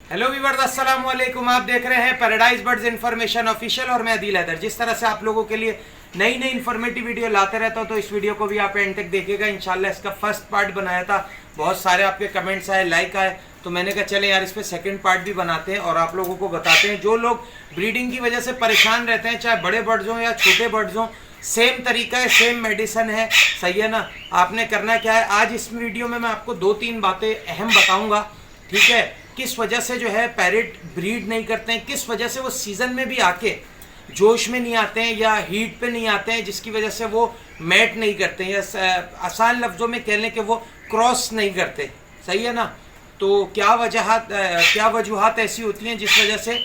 Hello viewers, अस्सलाम वालेकुम। आप देख रहे हैं पैराडाइज बर्ड्स इन्फॉर्मेशन ऑफिशियल और मैं अदील हैदर। जिस तरह से आप लोगों के लिए नई नई इन्फॉर्मेटिव वीडियो लाते रहता हूं, तो इस वीडियो को भी आप एंड तक देखिएगा। इंशाल्लाह इसका फर्स्ट पार्ट बनाया था, बहुत सारे आपके कमेंट्स आए, लाइक आए, तो मैंने कहा चले यार इस पर सेकेंड पार्ट भी बनाते हैं और आप लोगों को बताते हैं। जो लोग ब्रीडिंग की वजह से परेशान रहते हैं, चाहे बड़े बर्ड्स हों या छोटे बर्ड्स हों, सेम तरीका है, सेम मेडिसिन है, सही है ना। आपने करना क्या है, आज इस वीडियो में मैं आपको 2-3 बातें अहम बताऊंगा, ठीक है। किस वजह से जो है पैरेट ब्रीड नहीं करते हैं, किस वजह से वो सीज़न में भी आके जोश में नहीं आते हैं या हीट पे नहीं आते हैं, जिसकी वजह से वो मैट नहीं करते हैं, या आसान लफ्ज़ों में कह लें कि वो क्रॉस नहीं करते, सही है ना। तो क्या वजूहात ऐसी होती हैं जिस वजह से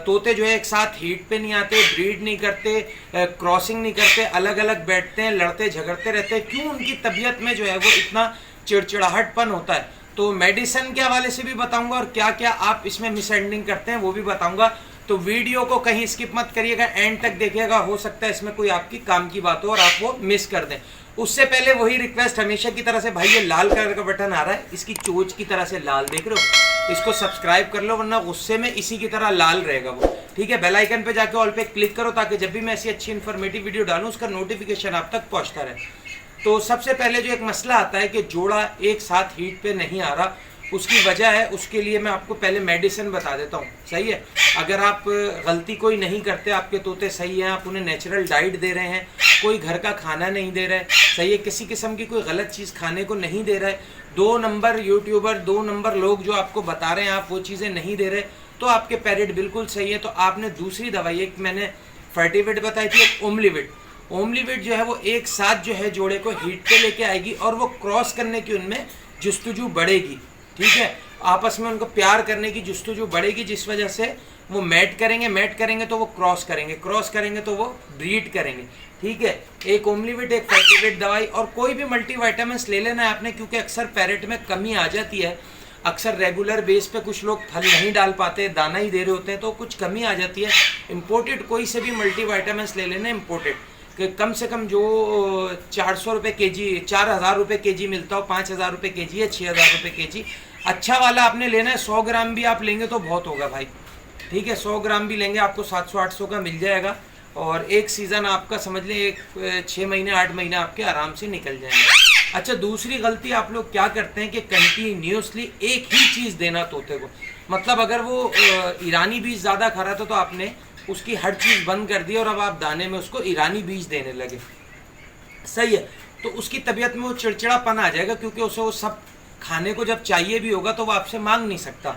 तोते जो है एक साथ हीट पे नहीं आते, ब्रीड नहीं करते, क्रॉसिंग नहीं करते, अलग अलग बैठते हैं, लड़ते झगड़ते रहते हैं, क्यों उनकी तबीयत में जो है वो इतना चिड़चिड़ाहटपन होता है। तो मेडिसिन के हवाले से भी बताऊंगा और क्या क्या आप इसमें मिसअंडरस्टैंडिंग करते हैं वो भी बताऊंगा। तो वीडियो को कहीं स्किप मत करिएगा, एंड तक देखिएगा, हो सकता है इसमें कोई आपकी काम की बात हो और आप वो मिस कर दें। उससे पहले वही रिक्वेस्ट हमेशा की तरह से, भाई ये लाल कलर का बटन आ रहा है, इसकी चोंच की तरह से लाल देख रहे हो, इसको सब्सक्राइब कर लो, वरना गुस्से में इसी की तरह लाल रहेगा वो, ठीक है। बेल आइकन पे जाके ऑल पे क्लिक करो ताकि जब भी मैं ऐसी अच्छी इन्फॉर्मेटिव वीडियो डालूँ उसका नोटिफिकेशन आप तक पहुँचता रहे। तो सबसे पहले जो एक मसला आता है कि जोड़ा एक साथ हीट पे नहीं आ रहा, उसकी वजह है, उसके लिए मैं आपको पहले मेडिसिन बता देता हूँ, सही है। अगर आप गलती कोई नहीं करते, आपके तोते सही हैं, आप उन्हें नेचुरल डाइट दे रहे हैं, कोई घर का खाना नहीं दे रहे, सही है, किसी किस्म की कोई गलत चीज़ खाने को नहीं दे रहे, 2 नंबर यूट्यूबर, 2 नंबर लोग जो आपको बता रहे हैं आप वो चीज़ें नहीं दे रहे, तो आपके पैरेट बिल्कुल सही है। तो आपने दूसरी दवाई, एक मैंने फर्टिविट बताई थी, एक ओमलीविट जो है वो एक साथ जो है जोड़े को हीट पे लेके आएगी और वो क्रॉस करने की उनमें जुस्तजू बढ़ेगी, ठीक है। आपस में उनको प्यार करने की जुस्तजू बढ़ेगी, जिस वजह से वो मैट करेंगे तो वो क्रॉस करेंगे तो वो ब्रीड करेंगे, ठीक है। एक ओमलीविट, एक फर्टिविट दवाई, और कोई भी मल्टीविटामिन्स ले लेना है आपने, क्योंकि अक्सर पैरेट में कमी आ जाती है। अक्सर रेगुलर बेस पे कुछ लोग फल नहीं डाल पाते, दाना ही दे रहे होते हैं, तो कुछ कमी आ जाती है। इम्पोर्टेड कोई से भी मल्टीविटामिन्स ले लेना, इम्पोर्टेड कि कम से कम जो 400 रुपये के जी, 4000 रुपये के जी मिलता हो, 5000 रुपये के जी या 6000 रुपये के जी, अच्छा वाला आपने लेना है। 100 ग्राम भी आप लेंगे तो बहुत होगा भाई, ठीक है। 100 ग्राम भी लेंगे आपको 700-800 का मिल जाएगा, और एक सीज़न आपका समझ लें, एक 6 महीने 8 महीने आपके आराम से निकल जाएंगे। अच्छा, दूसरी गलती आप लोग क्या करते हैं कि कंटिन्यूसली एक ही चीज़ देना तोते को। मतलब अगर वो ईरानी बीज ज़्यादा खा रहा था तो आपने उसकी हर चीज़ बंद कर दी और अब आप दाने में उसको ईरानी बीज देने लगे, सही है। तो उसकी तबीयत में वो चिड़चिड़ापन आ जाएगा, क्योंकि उसे वो सब खाने को जब चाहिए भी होगा तो वो आपसे मांग नहीं सकता,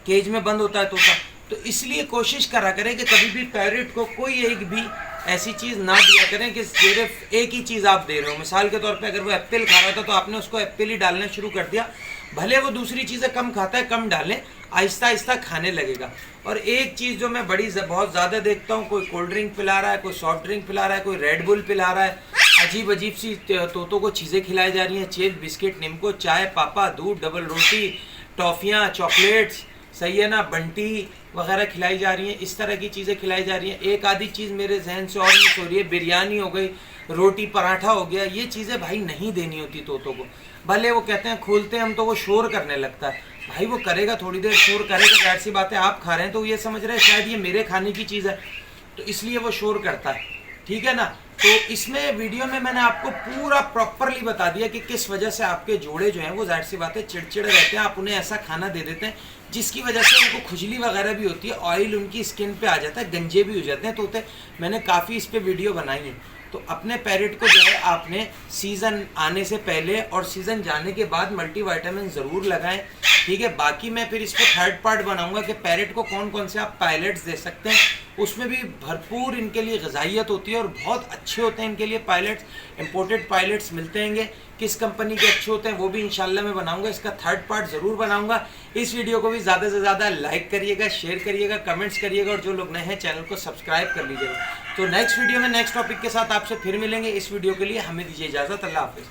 केज में बंद होता है तोता। तो इसलिए कोशिश करा करें कि कभी भी पैरेट को कोई एक भी ऐसी चीज़ ना दिया करें कि सिर्फ एक ही चीज़ आप दे रहे हो। मिसाल के तौर पे अगर वो एप्पल खा रहा था तो आपने उसको एप्पल ही डालना शुरू कर दिया, भले वो दूसरी चीज़ें कम खाता है, कम डालें, आहिस्ता आहिस्ता खाने लगेगा। और एक चीज़ जो मैं बहुत ज़्यादा देखता हूँ, कोई कोल्ड ड्रिंक पिला रहा है, कोई सॉफ्ट ड्रिंक पिला रहा है, कोई रेड बुल पिला रहा है, अजीब अजीब सी तोतों को चीज़ें खिलाई जा रही हैं, चिप्स, बिस्किट, निम्को, चाय, पापा, दूध, डबल रोटी, टॉफ़ियाँ, चॉकलेट्स, सही है ना, बंटी वगैरह खिलाई जा रही हैं, इस तरह की चीज़ें खिलाई जा रही हैं। एक आधी चीज़ मेरे जहन से और मिस हो रही है, बिरयानी हो गई, रोटी पराठा हो गया, ये चीज़ें भाई नहीं देनी होती तोतों को। भले वो कहते हैं खोलते हैं हम तो वो शोर करने लगता है, भाई वो करेगा, थोड़ी देर शोर करेगा, जाहिर सी बात है आप खा रहे हैं तो ये समझ रहे हैं शायद ये मेरे खाने की चीज़ है, तो इसलिए वो शोर करता है, ठीक है ना। तो इसमें वीडियो में मैंने आपको पूरा प्रॉपरली बता दिया कि किस वजह से आपके जोड़े जो हैं वो जाहिर सी बात है चिड़चिड़े रहते हैं। आप उन्हें ऐसा खाना दे देते हैं जिसकी वजह से उनको खुजली वगैरह भी होती है, ऑयल उनकी स्किन पे आ जाता है, गंजे भी हो जाते हैं तोते। मैंने काफ़ी इस पर वीडियो बनाई है। तो अपने पैरेट को जो है आपने सीज़न आने से पहले और सीज़न जाने के बाद मल्टीविटामिन ज़रूर लगाएं, ठीक है। बाकी मैं फिर इस पर थर्ड पार्ट बनाऊंगा कि पैरेट को कौन कौन से आप पायलट्स दे सकते हैं, उसमें भी भरपूर इनके लिए ग़िज़ाइयत होती है और बहुत अच्छे होते हैं इनके लिए पायलट्स। इंपोर्टेड पायलट्स मिलते हैं, किस कंपनी के अच्छे होते हैं वो भी इंशाल्लाह मैं बनाऊंगा, इसका थर्ड पार्ट ज़रूर बनाऊंगा। इस वीडियो को भी ज़्यादा से ज़्यादा लाइक करिएगा, शेयर करिएगा, कमेंट्स करिएगा, और जो लोग नए हैं चैनल को सब्सक्राइब कर लीजिएगा। तो नेक्स्ट वीडियो में नेक्स्ट टॉपिक के साथ आपसे फिर मिलेंगे। इस वीडियो के लिए हमें दीजिए इजाज़त। अल्लाह हाफ़िज़।